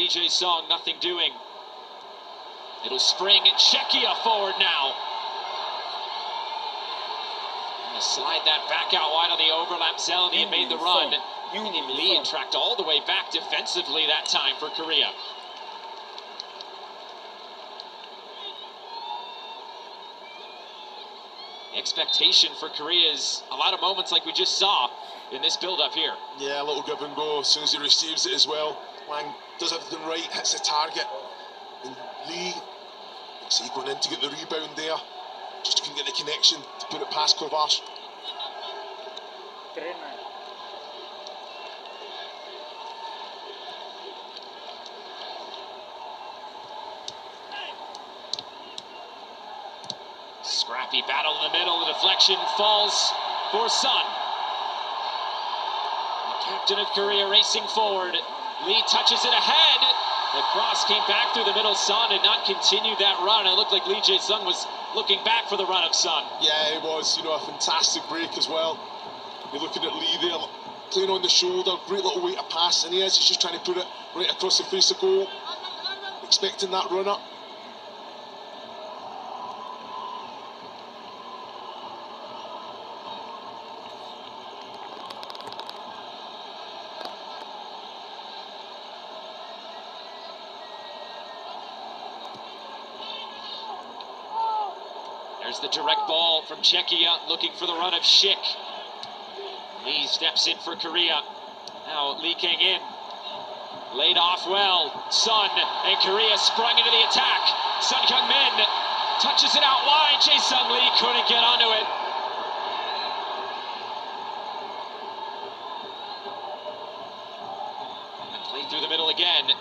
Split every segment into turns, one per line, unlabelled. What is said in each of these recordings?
Lee Jae-sung, nothing doing. It'll spring Czechia forward now. And slide that back out wide on the overlap. Zelny had made the run. And Lee had tracked all the way back defensively that time for Korea. Expectation for Korea is a lot of moments like we just saw in this build-up here.
Yeah, a little give and go as soon as he receives it as well. Wang does everything right, hits the target. And Lee, looks like going in to get the rebound there. Just couldn't get the connection to put it past Kovacs.
Scrappy battle in the middle. The deflection falls for Sun. The captain of Korea racing forward. Lee touches it ahead. The cross came back through the middle. Sun had not continued that run. It looked like Lee Jae-sung was looking back for the run of Sun.
Yeah, it was, you know, a fantastic break as well. You're looking at Lee there, playing on the shoulder, great little way to pass, and he's just trying to put it right across the face of goal, expecting that run up.
There's the direct ball from Czechia, looking for the run of Schick. Lee steps in for Korea. Now Lee Kang in. Laid off well. Sun, and Korea sprung into the attack. Sun Kyung-min touches it out wide. Jae-sung Lee couldn't get onto it. And played through the middle again.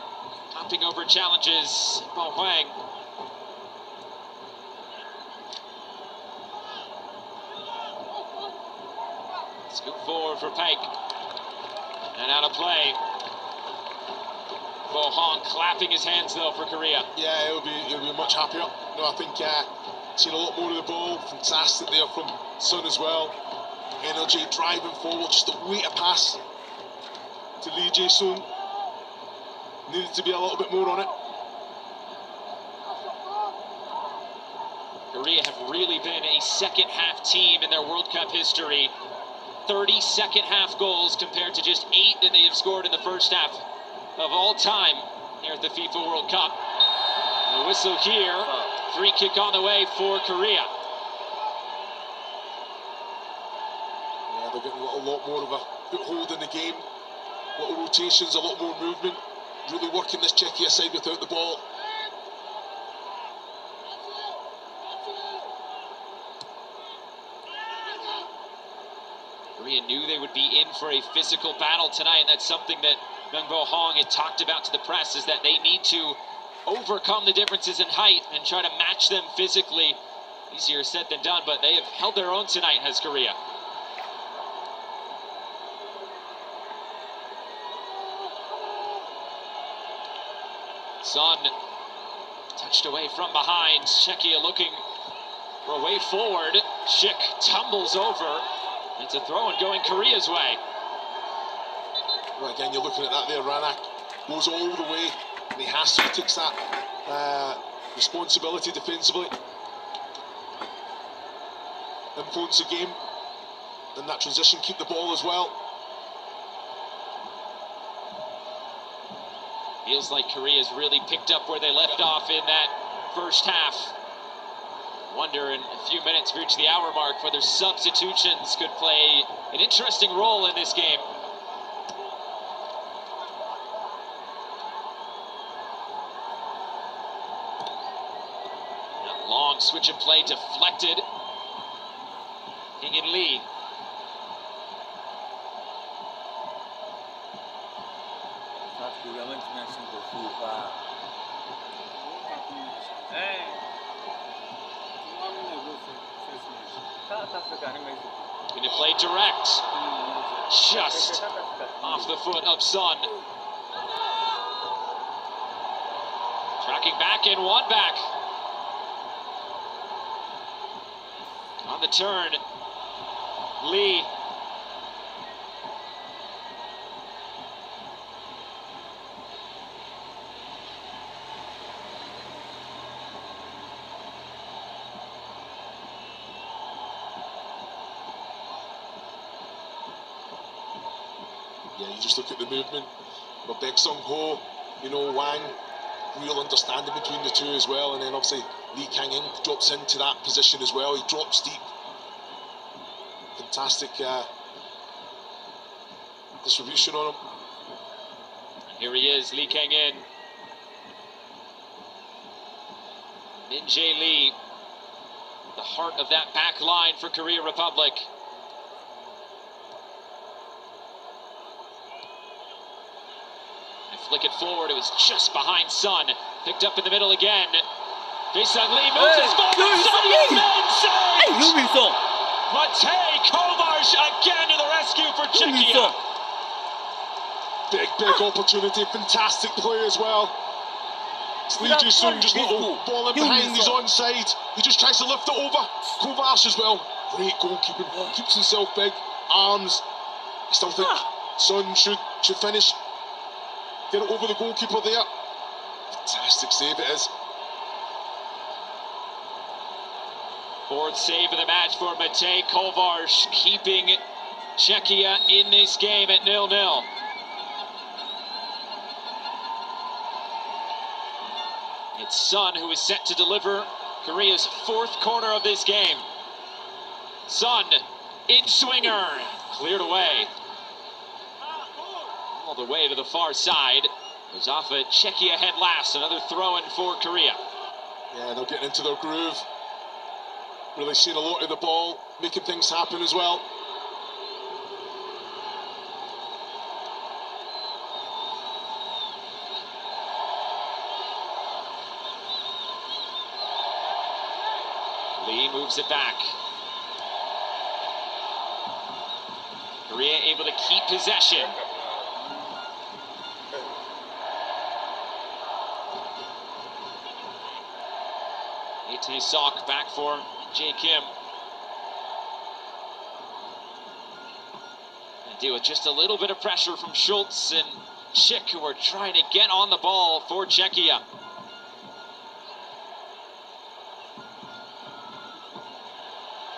Hopping over challenges, Bo Hwang. Scoop forward for Paik. And out of play. Bo Hong clapping his hands though for Korea.
Yeah, he'll be much happier. No, I think seen a lot more of the ball. Fantastic there from Sun as well. Energy driving forward, just a way to pass to Lee Jae-sung. Needed to be a little bit more on it.
Korea have really been a second half team in their World Cup history. 30 second half goals compared to just 8 that they have scored in the first half of all time here at the FIFA World Cup. The whistle here, free kick on the way for Korea.
Yeah, they're getting a lot more of a foothold in the game. A lot of rotations, a lot more movement. Really working this Czechia side without the ball.
Korea knew they would be in for a physical battle tonight, and that's something that Myung Bo Hong had talked about to the press, is that they need to overcome the differences in height and try to match them physically. Easier said than done, but they have held their own tonight, has Korea. Son touched away from behind. Czechia looking for a way forward. Schick tumbles over. It's a throw and going Korea's way.
Well, again, you're looking at that there. Ranak goes all the way, and he has to. He takes that responsibility defensively. Influence the game. And that transition, keep the ball as well.
Feels like Korea's really picked up where they left off in that first half. Wonder in a few minutes, reach the hour mark, whether substitutions could play an interesting role in this game. That long switch of play deflected. King and Lee. Going to play direct. Just off the foot of Sun. Tracking back in, one back. On the turn, Lee.
you just look at the movement. But Baek Sung Ho, you know, Wang, real understanding between the two as well. And then obviously Lee Kang-in drops into that position as well. He drops deep. Fantastic distribution on him.
Here he is, Lee Kang-in. Min Jae Lee, the heart of that back line for Korea Republic. They flick it forward, it was just behind Sun. Picked up in the middle again. Jae-sung Lee moves his ball. Matej Kovacs again to the rescue for Czechia.
Big opportunity, fantastic play as well. Lee Jae-sung just little ball in behind, he's onside. He just tries to lift it over. Kovacs as well. Great goalkeeping, keeps himself big. Arms. I still think Son should finish. Get it over the goalkeeper there. Fantastic save it is.
Fourth save of the match for Matej Kovacs, keeping Czechia in this game at 0-0. It's Sun who is set to deliver Korea's fourth corner of this game. Sun, in-swinger, cleared away. All the way to the far side. Goes off a Czechia head last, another throw-in for Korea.
Yeah, they're getting into their groove. Really seeing a lot of the ball, making things happen as well.
Lee moves it back. Korea able to keep possession. Itae Sok back for Jae Kim. And deal with just a little bit of pressure from Schultz and Schick, who are trying to get on the ball for Czechia.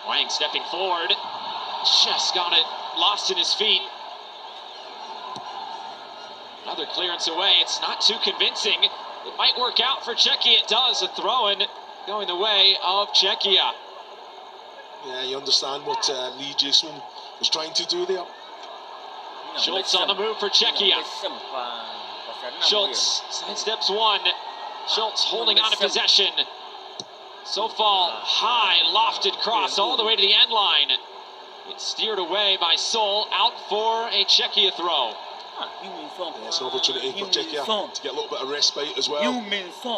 Wang stepping forward, just got it lost in his feet. Another clearance away, it's not too convincing. It might work out for Czechia, it does, a throw-in going the way of Czechia.
Yeah, you understand what Lee Jae-sung was trying to do there.
Schultz on the move for Czechia. Schultz sidesteps one. Schultz holding on to possession. So far, high lofted cross all the way to the end line. It's steered away by Seoul, out for a Czechia throw.
Yeah, it's an opportunity for Czechia to get a little bit of respite as well.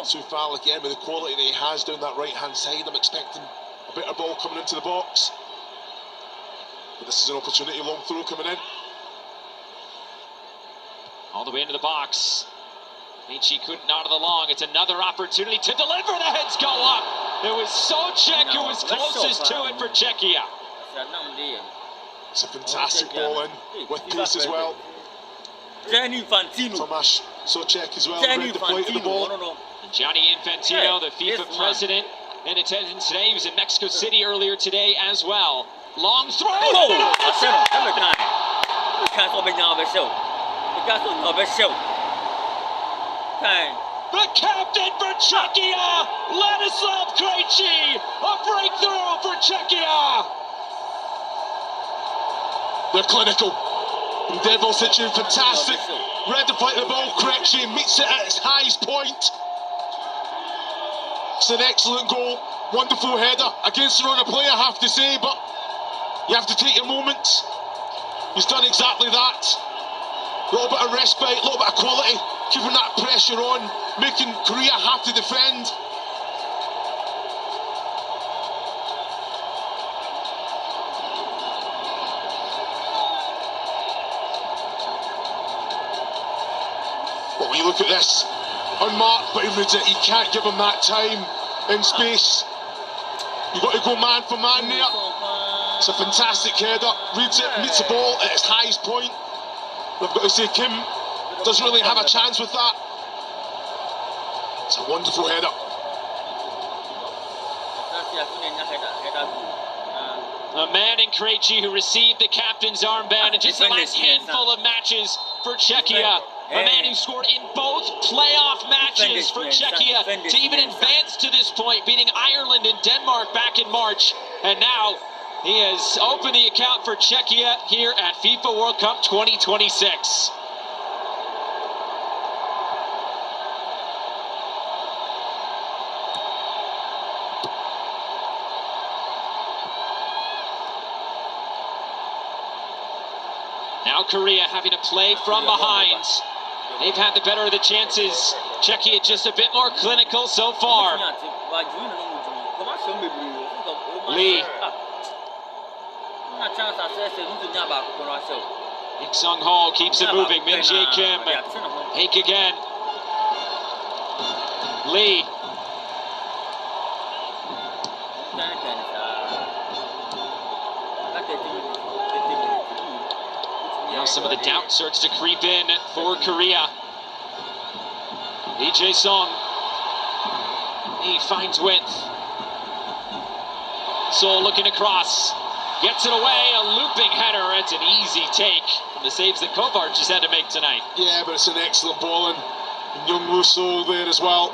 Sufal again with the quality that he has down that right hand side. I'm expecting a better ball coming into the box. But this is an opportunity, long throw coming in.
All the way into the box. Michi couldn't out of the long. It's another opportunity to deliver. The heads go up. It was Socek who was closest to it for Czechia.
It's a fantastic ball in with pace as well. Tomasz Socek as well, read the play to the ball.
Gianni Infantino, the FIFA president, in attendance today. He was in Mexico City earlier today as well. Long throw. The captain for Czechia, Ladislav Krejci, a breakthrough for Czechia.
They're clinical. Devil-Sichu, fantastic. Read the play to the ball, Krejci meets it at its highest point. It's an excellent goal, wonderful header against the runner play, I have to say, but you have to take your moments. He's done exactly that. A little bit of respite, a little bit of quality, keeping that pressure on, making Korea have to defend. But when you look at this, unmarked, but he reads it, you can't give him that time and space. You've got to go man for man there. It's a fantastic header, reads it, meets the ball at its highest point. I've got to say, Kim doesn't really have a chance with that. It's a wonderful header.
A man in Krejci who received the captain's armband in just the last handful of matches for Czechia. A man who scored in both playoff matches for Czechia to even advance to this point, beating Ireland and Denmark back in March. And now he has opened the account for Czechia here at FIFA World Cup 2026. Now Korea having to play from behind. They've had the better of the chances. Czechia just a bit more clinical so far. Lee. Ik Sung Ho keeps it moving. Min Jae Kim. Hake again. Lee. Now some of the doubt starts to creep in for Korea. Lee Jae-sung. He finds width. Seoul looking across. Gets it away. A looping header. It's an easy take from the saves that Kovac just had to make tonight.
Yeah, but it's an excellent ball, and Young Woo Seoul there as well.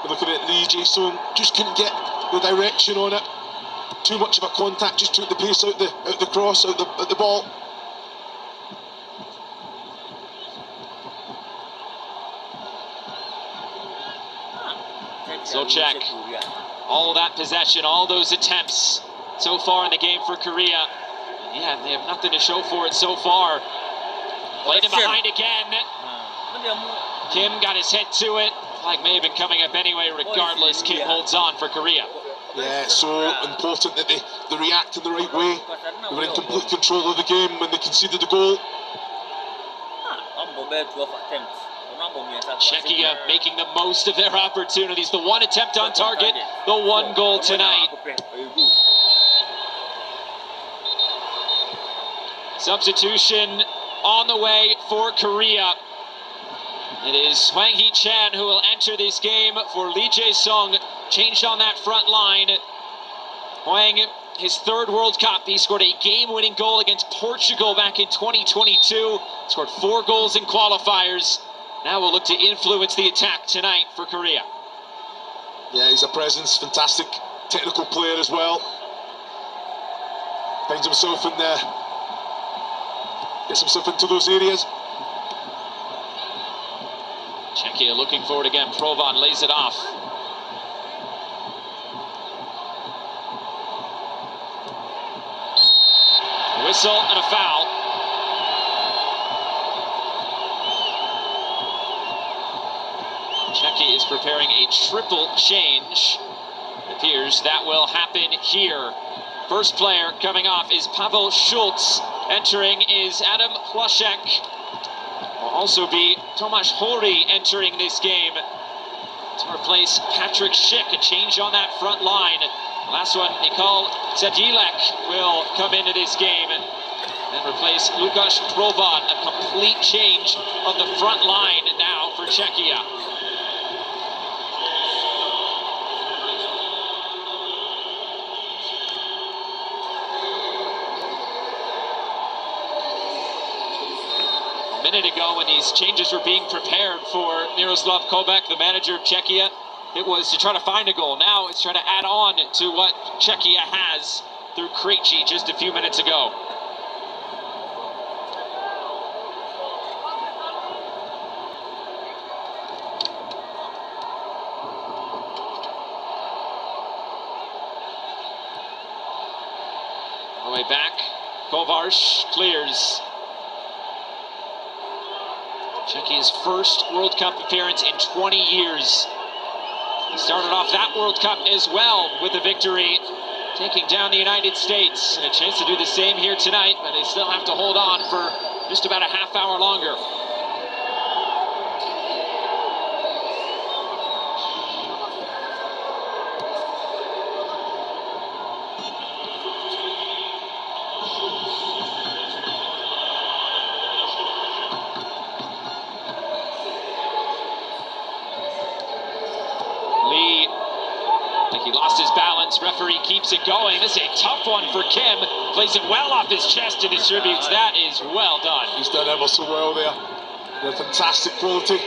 We're looking at Lee Jae-sung. Just couldn't get the direction on it. Too much of a contact. Just took the pace out the cross, out the ball.
So Czech, all that possession, all those attempts so far in the game for Korea. Yeah, they have nothing to show for it so far. Played him behind again. Kim got his head to it. Flag may have been coming up anyway. Regardless, Kim holds on for Korea.
Yeah, it's so important that they react in the right way. They were in complete control of the game when they conceded the goal.
Czechia making the most of their opportunities. The one attempt on target, the one goal tonight. Substitution on the way for Korea. It is Hwang Hee-chan who will enter this game for Lee Jae-sung. Changed on that front line. Hwang, his third World Cup. He scored a game-winning goal against Portugal back in 2022. Scored 4 goals in qualifiers. Now we'll look to influence the attack tonight for Korea.
Yeah, he's a presence, fantastic technical player as well. Finds himself in there, gets himself into those areas.
Czechia looking forward again. Provan lays it off. Whistle and a foul. Czechia is preparing a triple change. It appears that will happen here. First player coming off is Pavel Schultz. Entering is Adam Plaszek. Will also be Tomasz Hori entering this game to replace Patrick Schick. A change on that front line. Last one, Mikhail Zadilek will come into this game and replace Lukasz Provan. A complete change of the front line now for Czechia. A minute ago, when these changes were being prepared for Miroslav Kovac, the manager of Czechia, it was to try to find a goal. Now it's trying to add on to what Czechia has through Krejci just a few minutes ago. On the way back, Kovac clears. Czechia's first World Cup appearance in 20 years. He started off that World Cup as well with a victory, taking down the United States. And a chance to do the same here tonight, but they still have to hold on for just about a half hour longer. He lost his balance. seconds. Referee keeps it going. This is a tough one for Kim. Plays it well off his chest and distributes. That is well done.
He's done ever so well there. Fantastic quality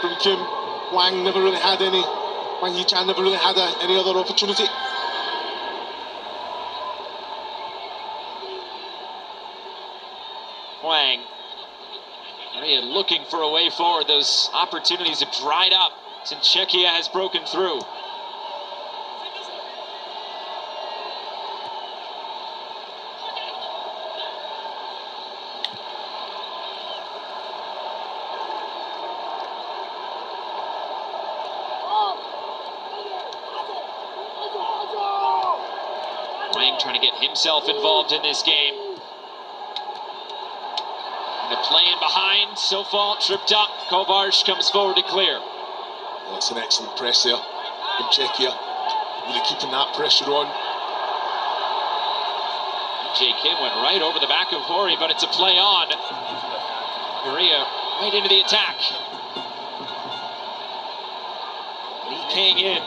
from Kim. Wang never really had any. Wang Yichan never really had any other opportunity.
Wang. Korea looking for a way forward. Those opportunities have dried up since Czechia has broken through. Wang trying to get himself involved in this game. And the play in behind, Sofal tripped up. Kovarch comes forward to clear.
Well, that's an excellent press there from Czechia. Really keeping that pressure on.
Jay Kim went right over the back of Hori, but it's a play on. Korea right into the attack. Lee Kang in.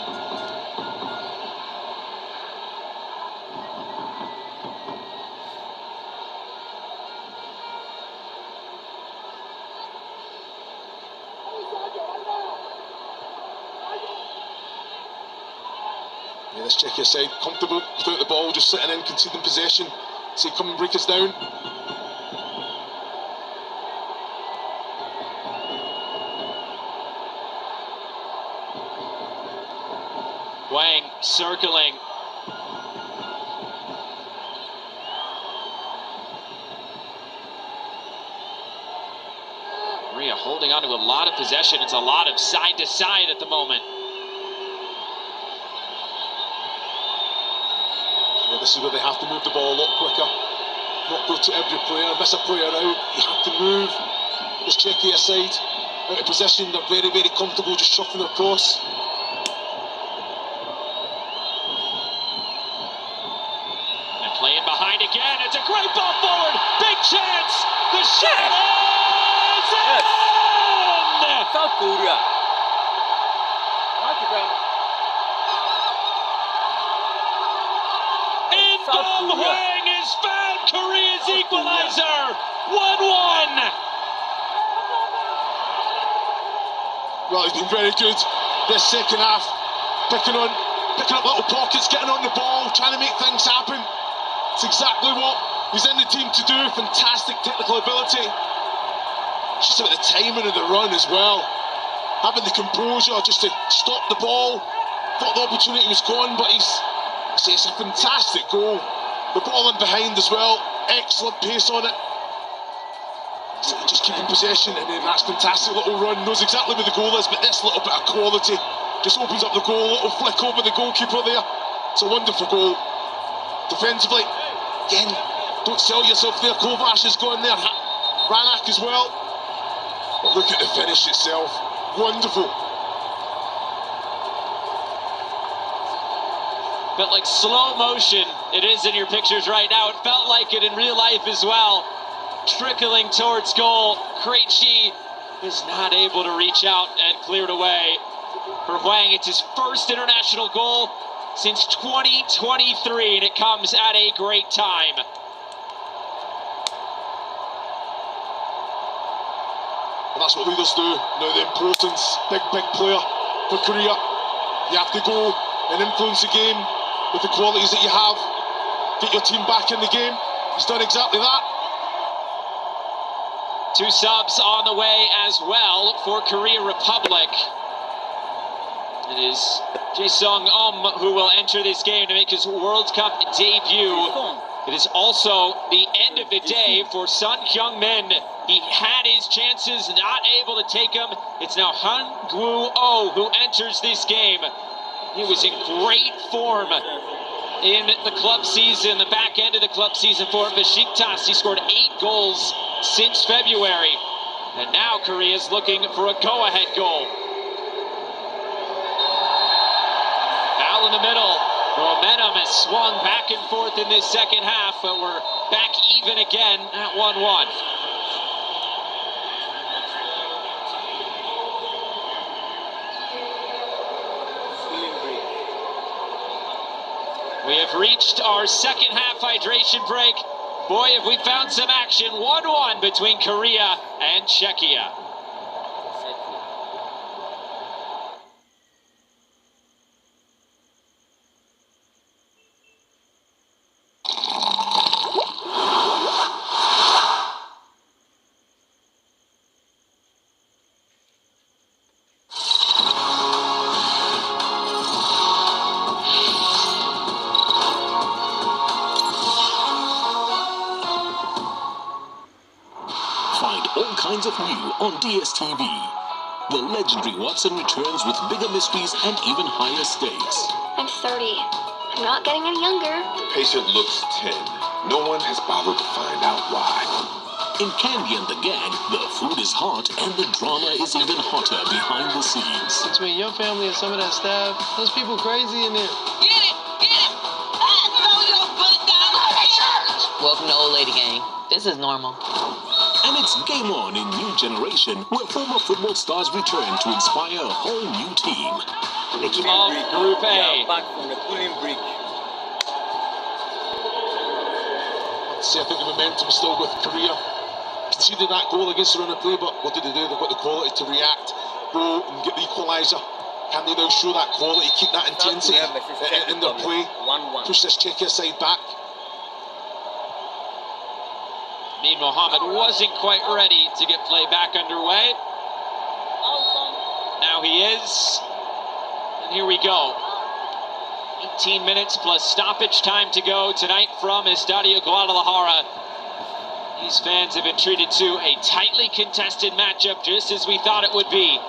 Yeah, this Czechia side comfortable without the ball, just sitting in, conceding possession. See, come and break us down.
Wang circling. Korea holding on to a lot of possession. It's a lot of side to side at the moment.
Yeah, this is where they have to move the ball a lot quicker. Not go to every player, miss a player out. You have to move this Czechia side out of possession. They're very, very comfortable just shuffling across.
And playing behind again. It's a great ball forward. Big chance. The shot is in.
South Korea.
Wang has found Korea's equalizer. 1-1.
Well, he's been very good this second half. Picking up little pockets, getting on the ball, trying to make things happen. It's exactly what he's in the team to do. Fantastic technical ability. It's just about the timing of the run as well. Having the composure just to stop the ball. Thought the opportunity was gone, but it's a fantastic goal. The ball in behind as well. Excellent pace on it. Just keeping possession, and then that's fantastic little run. Knows exactly where the goal is, but this little bit of quality just opens up the goal. Little flick over the goalkeeper there. It's a wonderful goal. Defensively, again, don't sell yourself there. Kovac has gone there. Ranak as well. But look at the finish itself. Wonderful.
Felt like slow motion. It is in your pictures right now. It felt like it in real life as well. Trickling towards goal. Krejci is not able to reach out and clear it away. For Wang, it's his first international goal since 2023, and it comes at a great time.
And that's what leaders do. Now the importance, big player for Korea. You have to go and influence the game with the qualities that you have. Get your team back in the game. He's done exactly that.
Two subs on the way as well for Korea Republic. It is Jae-sung who will enter this game to make his World Cup debut. It is also the end of the day for Sun Kyung-min. He had his chances, not able to take them. It's now Han Gu-oh who enters this game. He was in great form in the club season, the back end of the club season for Besiktas. He scored 8 goals since February. And now Korea's looking for a go-ahead goal. Foul in the middle. Momentum has swung back and forth in this second half, but we're back even again at 1-1. We have reached our second half hydration break. Boy, have we found some action. 1-1 between Korea and Czechia.
Find all kinds of new on DSTV. The legendary Watson returns with bigger mysteries and even higher stakes.
I'm 30. I'm not getting any younger.
The patient looks 10. No one has bothered to find out why.
In Candy and the Gang, the food is hot and the drama is even hotter behind the scenes.
Between your family and some of that staff, those people crazy in there.
Get it! Get it! Throw your butt down on the church!
Welcome to Old Lady Gang. This is normal.
And it's game on in New Generation, where former football stars return to inspire a whole new team.
Of Group A.
Back from the cooling break.
See, I think the momentum is still with Korea. Conceded that goal against the run of play, but what did they do? They've got the quality to react, go and get the equaliser. Can they now show that quality, keep that intensity in their play,
1-1.
push this Czechia side back?
Amin Mohammed wasn't quite ready to get play back underway. Now he is. And here we go. 18 minutes plus stoppage time to go tonight from Estadio Guadalajara. These fans have been treated to a tightly contested matchup, just as we thought it would be.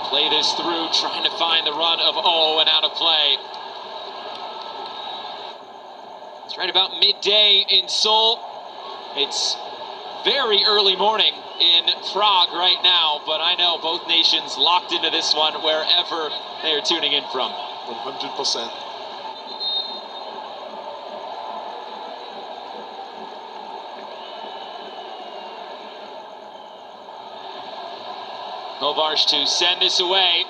Play this through, trying to find the run of O and out of play. It's right about midday in Seoul. It's very early morning in Prague right now, but I know both nations locked into this one wherever they are tuning in from.
100%.
Kovarch to send this away.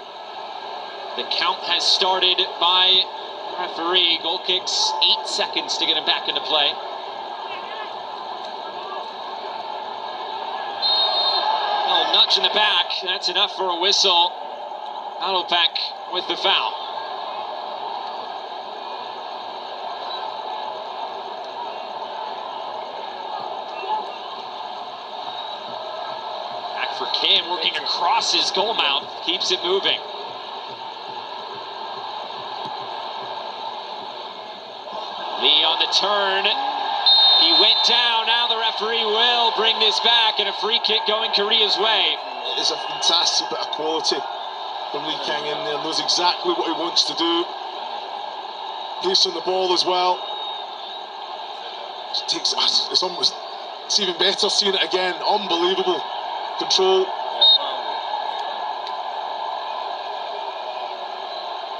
The count has started by the referee. Goal kicks, 8 seconds to get him back into play. Oh, nudge in the back. That's enough for a whistle. Hadelbeck with the foul. For Kim, working across his goal mouth, keeps it moving. Lee on the turn. He went down. Now the referee will bring this back, and a free kick going Korea's way.
It's a fantastic bit of quality from Lee Kang in there. Knows exactly what he wants to do. Pace on the ball as well. It's even better seeing it again. Unbelievable control.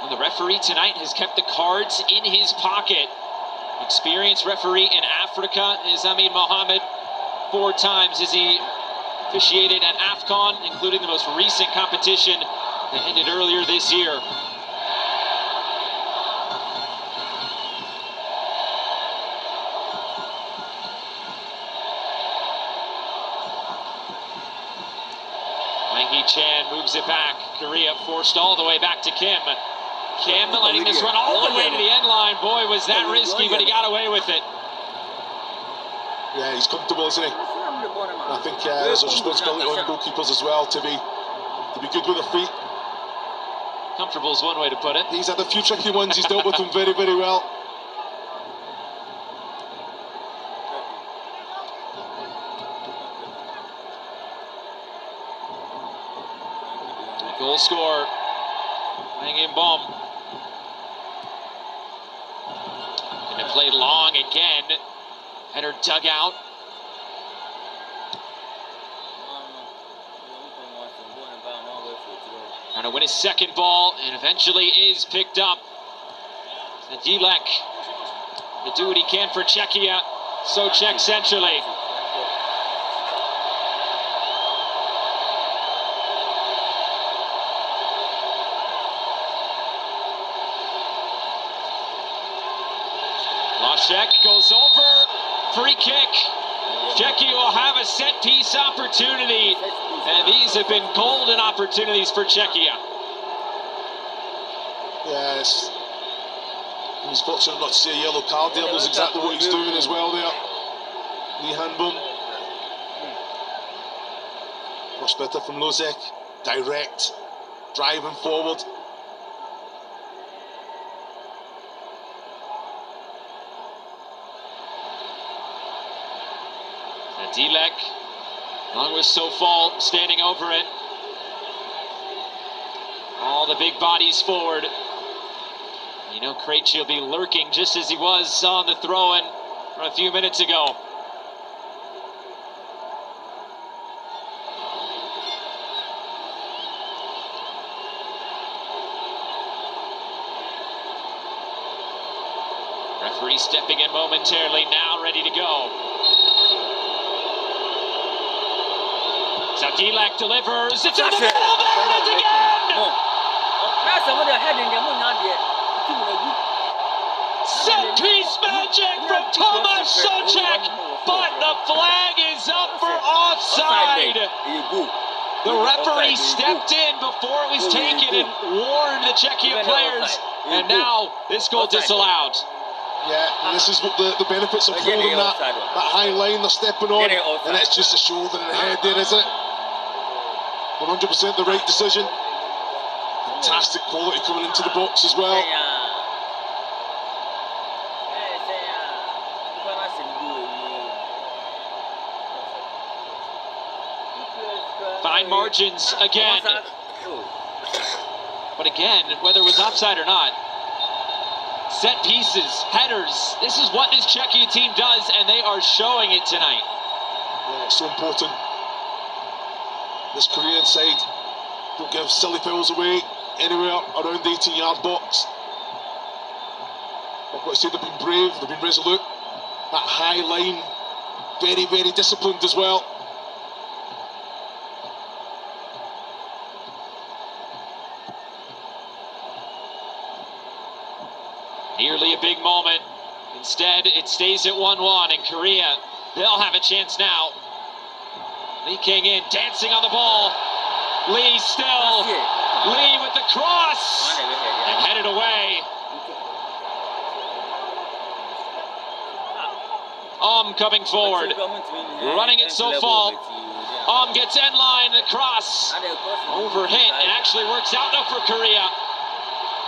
Well, the referee tonight has kept the cards in his pocket. Experienced referee in Africa is Amin Mohammed. 4 times has he officiated at AFCON, including the most recent competition that ended earlier this year. Chan moves it back. Korea forced all the way back to Kim. Kim letting this run all the way to the end line. Boy, was that risky, but he got away with it.
Yeah, he's comfortable, isn't he? I think there's a responsibility on goalkeepers as well to be good with their feet.
Comfortable is one way to put it.
He's had a few tricky ones. He's dealt with them very, very well.
Goal scorer, Wang In-bom. Gonna play long again. Header dug out. Trying to win his second ball, and eventually is picked up. Zadilek to do what he can for Czechia. So Czech centrally. Czech goes over, free kick. Czechia will have a set piece opportunity, and these have been golden opportunities for Czechia.
Yes. He's fortunate not to see a yellow card there. Knows exactly what he's doing as well there. Lee Handbom. Much better from Lozek. Direct. Driving forward.
Dilek, along with Sofal, standing over it. All the big bodies forward. You know, Krejci will be lurking just as he was on the throw-in a few minutes ago. Referee stepping in momentarily, now ready to go. Dilek delivers. It's in the middle of it again! Set piece magic from Tomasz Socek, but the flag is up for offside. The referee stepped in before it was taken and warned the Czechia players, and now this goal disallowed.
Yeah, and this is what the benefits of holding that high line they're stepping on, and it's just a shoulder and a head there, isn't it? 100% the right decision. Fantastic quality coming into the box as well.
Fine margins again. But again, whether it was offside or not, set pieces, headers, this is what this Czechia team does, and they are showing it tonight.
Yeah, it's so important. This Korean side don't give silly fouls away anywhere around the 18-yard box. I've got to say they've been brave, they've been resolute. That high line, very, very disciplined as well.
Nearly a big moment. Instead, it stays at 1-1, and Korea, they'll have a chance now. Lee King in, dancing on the ball. Lee still. Lee with the cross. And headed away. Coming forward. Running it so far. Gets end line, the cross. Overhit, and actually works out now for Korea.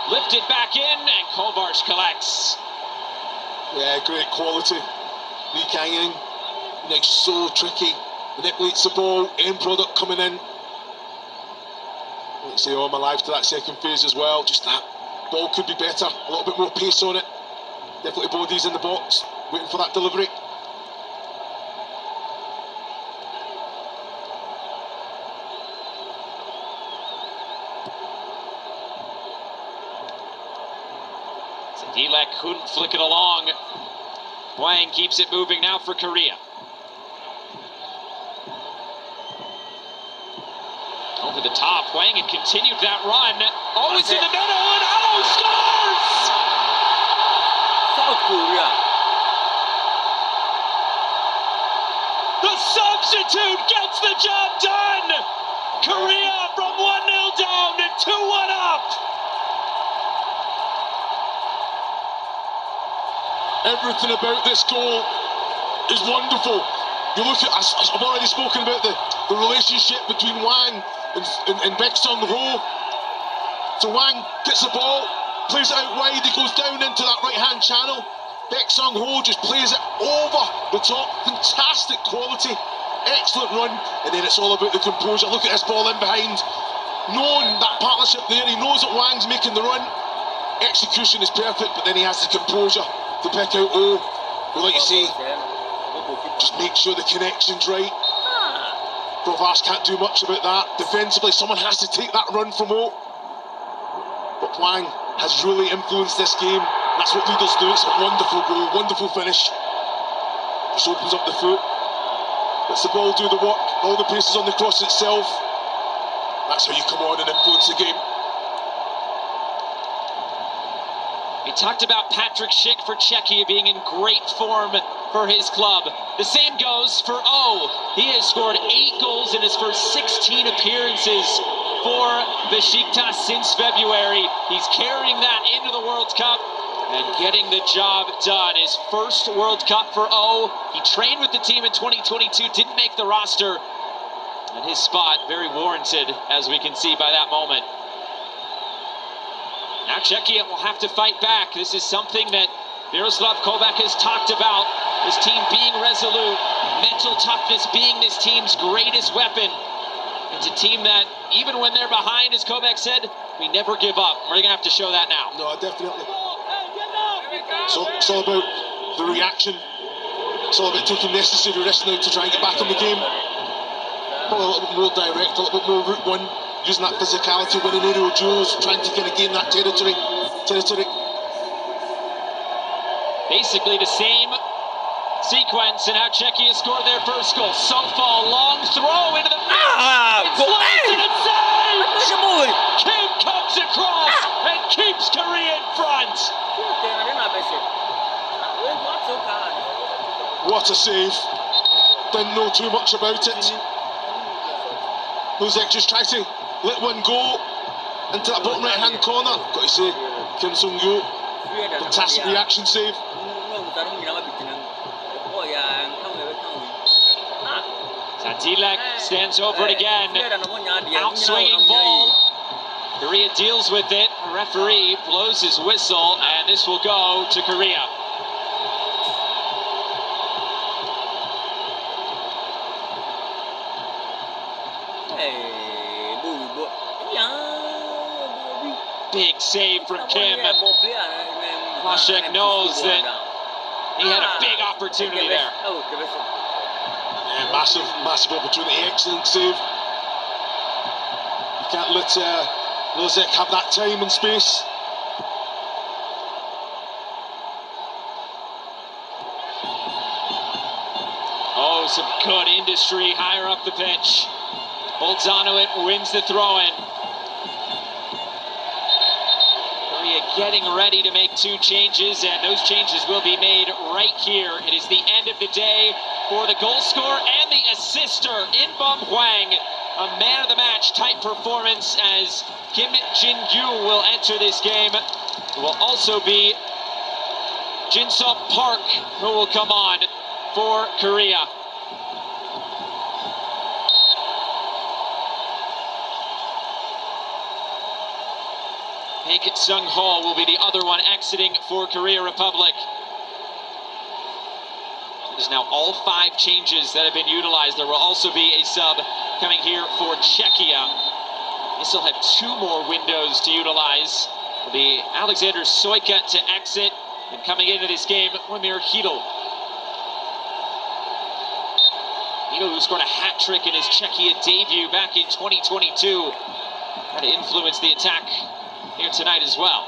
Lifted back in, and Kovarch collects.
Yeah, great quality. Lee Kang-in, so tricky. Manipulates the ball, end product coming in. Let's say all my life to that second phase as well. Just that ball could be better, a little bit more pace on it. Definitely bodies in the box, waiting for that delivery.
Dilek couldn't flick it along. Hwang keeps it moving now for Korea. Over the top, Hwang had continued that run. Always in the middle, and scores!
South Korea.
The substitute gets the job done! Korea from 1-0 down to 2-1 up!
Everything about this goal is wonderful. You look at, I've already spoken about the relationship between Hwang and Baek-sung Ho. So Hwang gets the ball, plays it out wide, he goes down into that right-hand channel. Baek-sung Ho just plays it over the top. Fantastic quality, excellent run, and then it's all about the composure. Look at this ball in behind. Knowing that partnership there, he knows that Hwang's making the run. Execution is perfect, but then he has the composure to pick out O, who, like you say, just make sure the connection's right. Kovarch can't do much about that. Defensively, someone has to take that run from O. But Hwang has really influenced this game. That's what leaders do. It's a wonderful goal, wonderful finish. Just opens up the foot. Lets the ball do the work. All the paces on the cross itself. That's how you come on and influence the game.
talked about Patrick Schick for Czechia being in great form for his club. The same goes for O. He has scored 8 goals in his first 16 appearances for Besiktas since February. He's carrying that into the World Cup and getting the job done. His first World Cup for O. He trained with the team in 2022, didn't make the roster. And his spot very warranted, as we can see by that moment. Now Czechia will have to fight back. This is something that Miroslav Kovac has talked about. This team being resolute, mental toughness being this team's greatest weapon. It's a team that, even when they're behind, as Kovac said, we never give up. We're going to have to show that now.
No, definitely. So it's all about the reaction. It's all about taking necessary risks now to try and get back in the game. Probably a little bit more direct, a little bit more route one. Using that physicality, winning aerial duels, trying to kind of gain that territory.
Basically the same sequence, and how Czechia scored their first goal. Sofal, long throw into the mix. It's lifted and saved! Kim comes across and keeps Korea in front.
What a save. Didn't know too much about it. Luzek just tried to let one go into that bottom right hand corner. Got to say, Kim Sung-yu, fantastic reaction save.
Zadilek stands over it again. Outswinging ball. Korea deals with it. The referee blows his whistle, and this will go to Korea. Big save from Kim. Vlasic knows that he had a big opportunity there.
Yeah, massive opportunity, excellent save. You can't let Lozek have that time and space.
Oh, some good industry higher up the pitch. Holds onto it, wins the throw-in. Korea getting ready to make 2 changes, and those changes will be made right here. It is the end of the day for the goal scorer and the assister, In-bum Hwang. A man-of-the-match type performance, as Kim Jin-gyu will enter this game. It will also be Jin-sub Park who will come on for Korea. Haek Sung-ho will be the other one exiting for Korea Republic. There's now all 5 changes that have been utilized. There will also be a sub coming here for Czechia. They still have 2 more windows to utilize. It'll be Alexander Soyka to exit, and coming into this game, Ramir Hidl. Hidl, who scored a hat trick in his Czechia debut back in 2022. Had to influence the attack here tonight as well.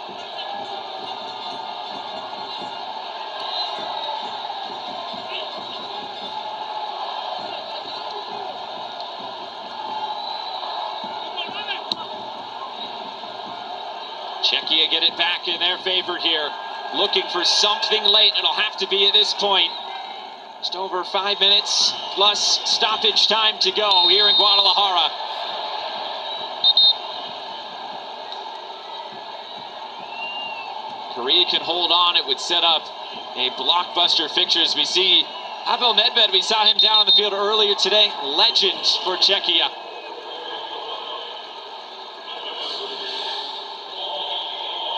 Czechia get it back in their favor here. Looking for something late. It'll have to be at this point. Just over 5 minutes plus stoppage time to go here in Guadalajara. Korea can hold on. It would set up a blockbuster fixture as we see Pavel Nedved. We saw him down on the field earlier today. Legend for Czechia.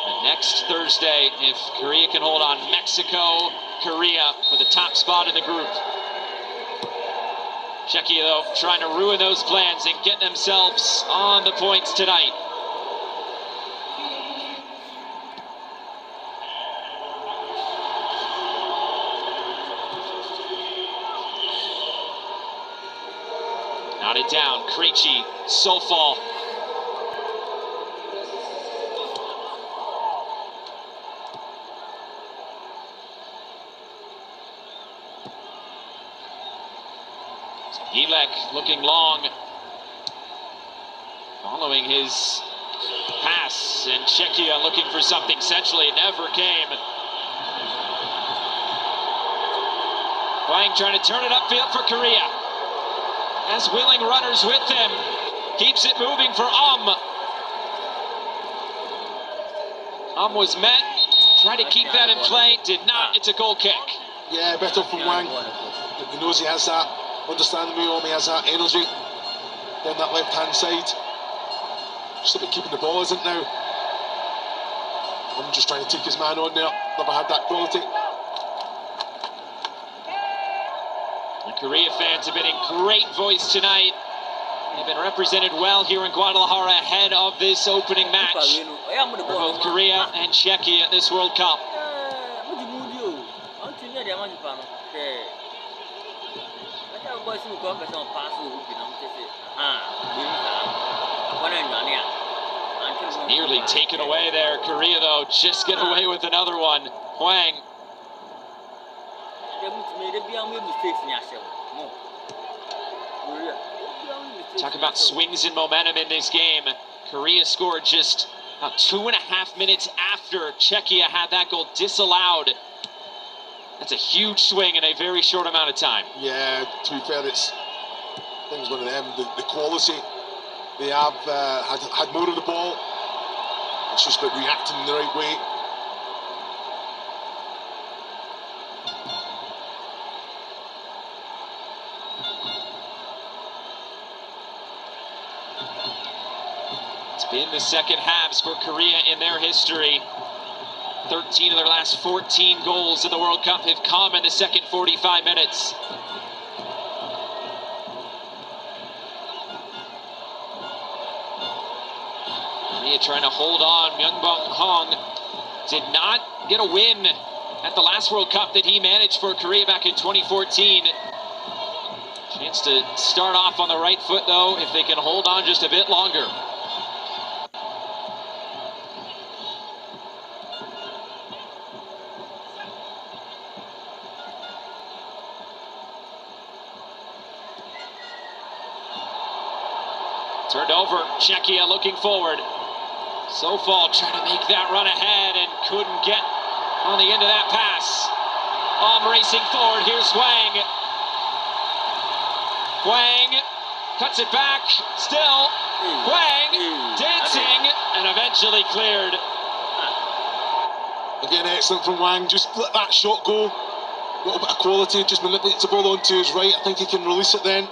And next Thursday, if Korea can hold on, Mexico, Korea for the top spot in the group. Czechia, though, trying to ruin those plans and get themselves on the points tonight. Knotted down, Krejci, Sofal. Gilek looking long, following his pass. pass, and Czechia looking for something centrally. It never came. Hwang trying to turn it upfield for Korea. Has willing runners with him. Keeps it moving for was met. Tried to keep that in play. Did not. It's a goal kick.
Yeah, better from Hwang. He knows he has that. Understandably, he has that energy down that left-hand side. Just about keeping the ball, isn't now. I'm just trying to take his man on there. Never had that quality.
The Korea fans have been in great voice tonight. They've been represented well here in Guadalajara ahead of this opening match for both Korea and Czechia at this World Cup. Nearly taken away there. Korea, though, just get away with another one. Hwang. Talk about swings in momentum in this game. Korea scored just about 2.5 minutes after Czechia had that goal disallowed. That's a huge swing in a very short amount of time.
Yeah, to be fair, it's one of them. The quality they have had more of the ball. It's just about reacting in the right way.
It's been the second halves for Korea in their history. 13 of their last 14 goals in the World Cup have come in the second 45 minutes. Korea trying to hold on. Myungbong Hong did not get a win at the last World Cup that he managed for Korea back in 2014. Chance to start off on the right foot, though, if they can hold on just a bit longer. Turned over, Czechia looking forward. Sofal trying to make that run ahead and couldn't get on the end of that pass. Racing forward, here's Hwang. Hwang cuts it back, still. Hwang dancing and eventually cleared.
Again, excellent from Hwang. Just let that shot go. A little bit of quality, just manipulates the ball onto his right. I think he can release it then.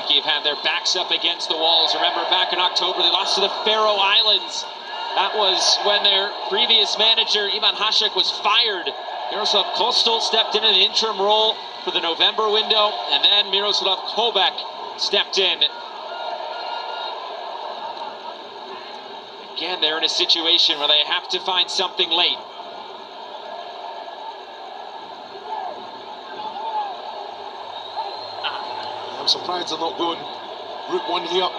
Czechia have had their backs up against the walls. Remember, back in October, they lost to the Faroe Islands. That was when their previous manager, Ivan Hasek, was fired. Miroslav Kostel stepped in an interim role for the November window, and then Miroslav Kobek stepped in. Again, they're in a situation where they have to find something late.
I'm surprised they're not going route one here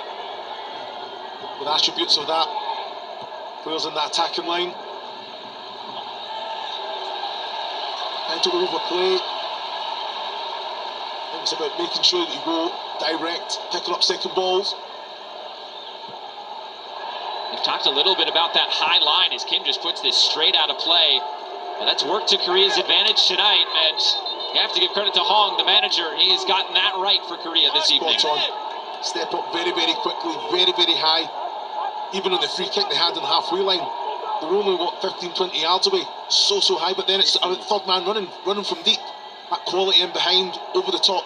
with attributes of that. Players in that attacking line. Trying to overplay. I think it's about making sure that you go direct, picking up second balls.
We've talked a little bit about that high line as Kim just puts this straight out of play. Well, that's worked to Korea's advantage tonight, and you have to give credit to Hong, the manager. He has gotten that right for Korea this evening.
Step up very, very quickly, very, very high. Even on the free kick they had on the halfway line, they were only, 15, 20 yards away. So high, but then it's a third man running from deep. That quality in behind, over the top.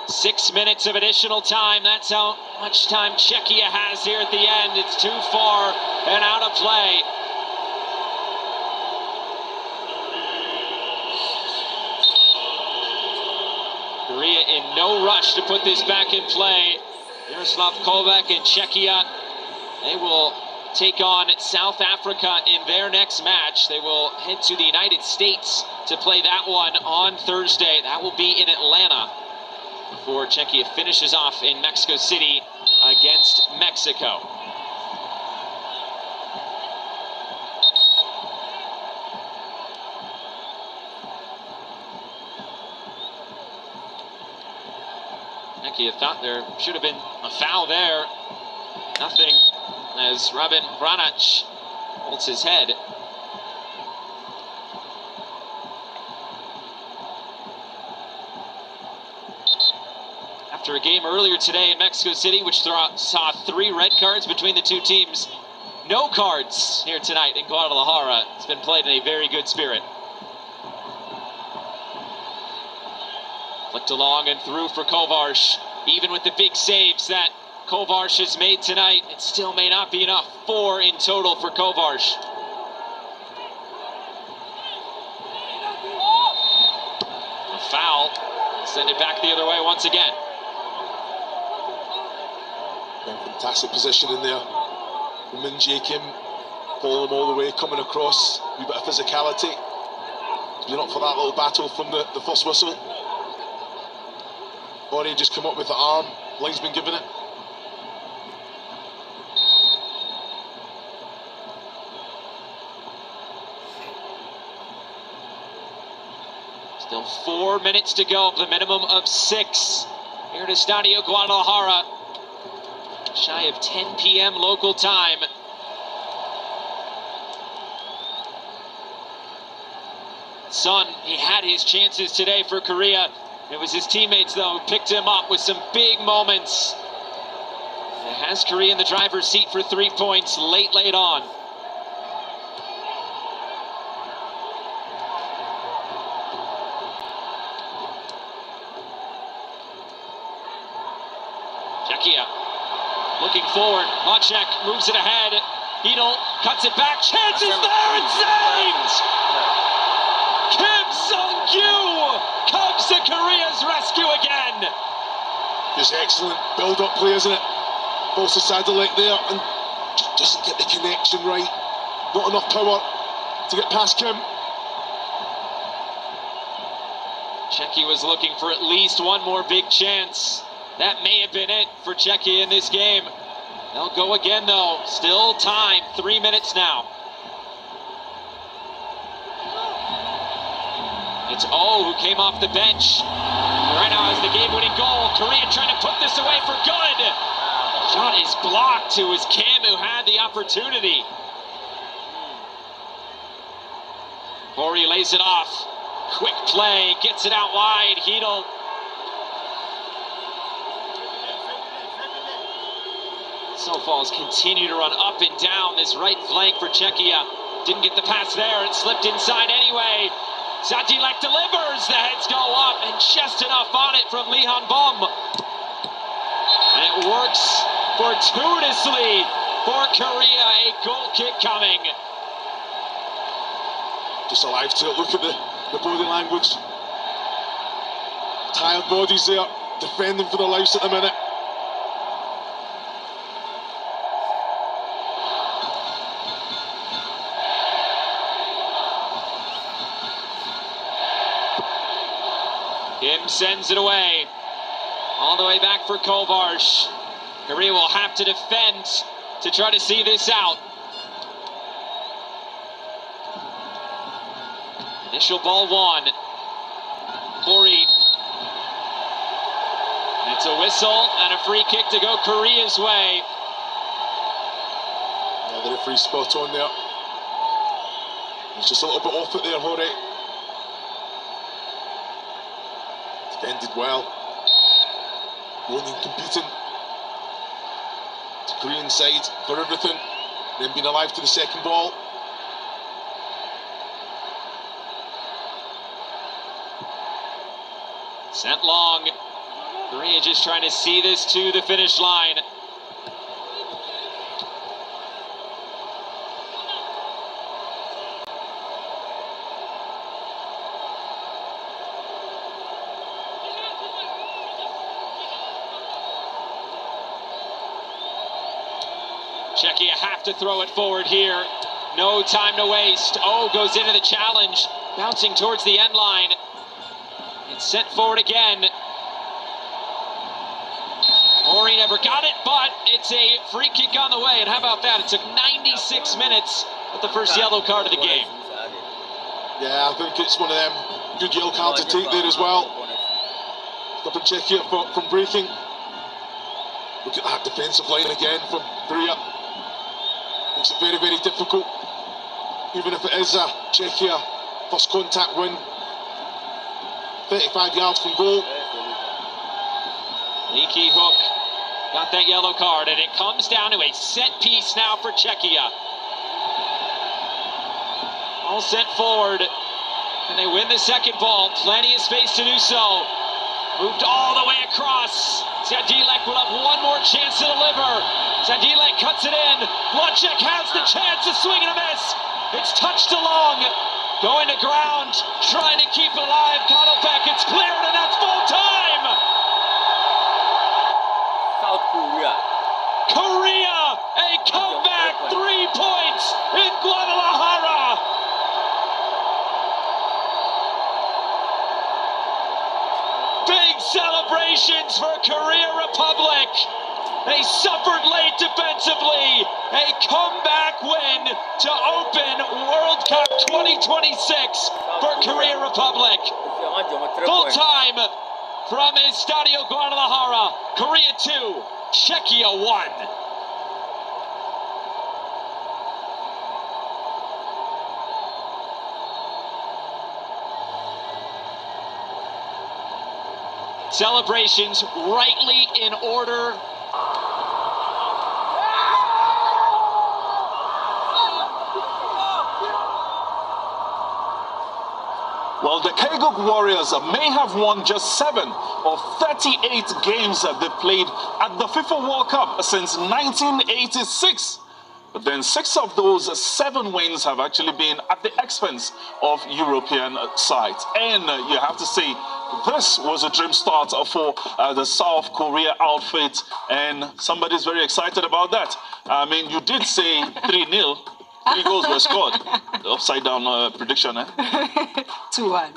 6 minutes of additional time. That's how much time Czechia has here at the end. It's too far and out of play. Korea in no rush to put this back in play. Miroslav Kobek and Czechia, they will take on South Africa in their next match. They will head to the United States to play that one on Thursday. That will be in Atlanta before Czechia finishes off in Mexico City against Mexico. You thought there should have been a foul there. Nothing, as Robin Branac holds his head. After a game earlier today in Mexico City, which saw 3 red cards between the two teams, no cards here tonight in Guadalajara. It's been played in a very good spirit. Flicked along and through for Kovarsh. Even with the big saves that Kovarsh has made tonight, it still may not be enough. 4 in total for Kovarsh. A foul. Send it back the other way once again.
Fantastic position in there. Min Jae Kim following him all the way, coming across. A bit of physicality. You're not for that little battle from the first whistle. Body just come up with the arm. Linesman giving it.
Still 4 minutes to go, the minimum of 6 here at Estadio Guadalajara. Shy of 10 p.m. local time. Son, he had his chances today for Korea. It was his teammates, though, who picked him up with some big moments. It has Korea in the driver's seat for 3 points late on. Czechia looking forward. Machek moves it ahead. Hedel cuts it back. Chances there and saved! Kim Sung-kyu comes to Korea's rescue again.
Just excellent build-up play, isn't it? Falls aside the leg there and just doesn't get the connection right. Not enough power to get past Kim.
Czechia was looking for at least one more big chance. That may have been it for Czechia in this game. They'll go again, though. Still time. 3 minutes now. It's O who came off the bench. Right now has the game-winning goal. Korea trying to put this away for good. Shot is blocked. It was Kim who had the opportunity. Corey lays it off. Quick play. Gets it out wide. Hedel. Snowfalls continue to run up and down this right flank for Czechia. Didn't get the pass there. It slipped inside anyway. Zadilek delivers. The heads go up and just enough on it from Lee Han-bom. And it works fortuitously for Korea. A goal kick coming.
Just alive to it. Look at the body language. Tired bodies there. Defending for their lives at the minute.
Kim sends it away. All the way back for Kovarsh. Korea will have to defend to try to see this out. Initial ball 1. Corey. It's a whistle and a free kick to go Korea's way.
Yeah, they're a free spot on there. It's just a little bit off it there, Jorge. Defended well. Going and competing. To Korean side for everything. Then being alive to the second ball.
Sent long. Korea just trying to see this to the finish line. Czechia have to throw it forward here. No time to waste. O goes into the challenge, bouncing towards the end line. It's sent forward again. Ori never got it, but it's a free kick on the way. And how about that? It took 96 minutes with the first yellow card of the game.
Yeah, I think it's one of them. Good yellow card to take there as well. Stopping Czechia from breaking. Look at that defensive line again from Korea. Makes it very, very difficult. Even if it is a Czechia first contact win. 35 yards from goal.
Leaky hook. Got that yellow card, and it comes down to a set piece now for Czechia. All sent forward. And they win the second ball. Plenty of space to do so. Moved all the way across. Zadilek will have one more chance to deliver. Zadilek cuts it in. Blachek has the chance to swing and a miss. It's touched along. Going to ground. Trying to keep it alive. Konopek, it's cleared, and that's full time.
South Korea.
Korea, a comeback 3 points in Guadalajara. Big celebrations for Korea Republic. They suffered late defensively. A comeback win to open World Cup 2026 for Korea Republic. Full time from Estadio Guadalajara. Korea 2, Czechia 1. Celebrations rightly in order.
Well, the Keguk Warriors may have won just 7 of 38 games that they played at the FIFA World Cup since 1986. But then 6 of those 7 wins have actually been at the expense of European sides. And you have to say, this was a dream start for the South Korea outfit. And somebody's very excited about that. I mean, you did say 3-0. 3 goals were scored. The upside down prediction, eh?
2-1.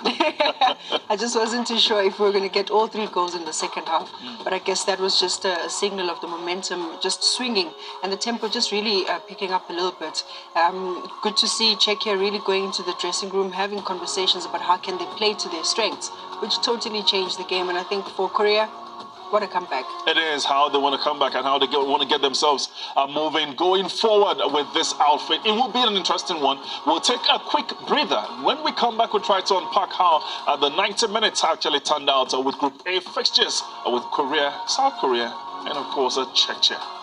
I just wasn't too sure if we were going to get all 3 goals in the second half. But I guess that was just a signal of the momentum just swinging and the tempo just really picking up a little bit. Good to see Czechia really going into the dressing room, having conversations about how can they play to their strengths, which totally changed the game. And I think for Korea, what a comeback.
It is how they want to come back and how they want to get themselves moving going forward with this outfit. It will be an interesting one. We'll take a quick breather. When we come back, we'll try to unpack how the 90 minutes actually turned out with Group A fixtures with Korea, South Korea, and of course Czechia.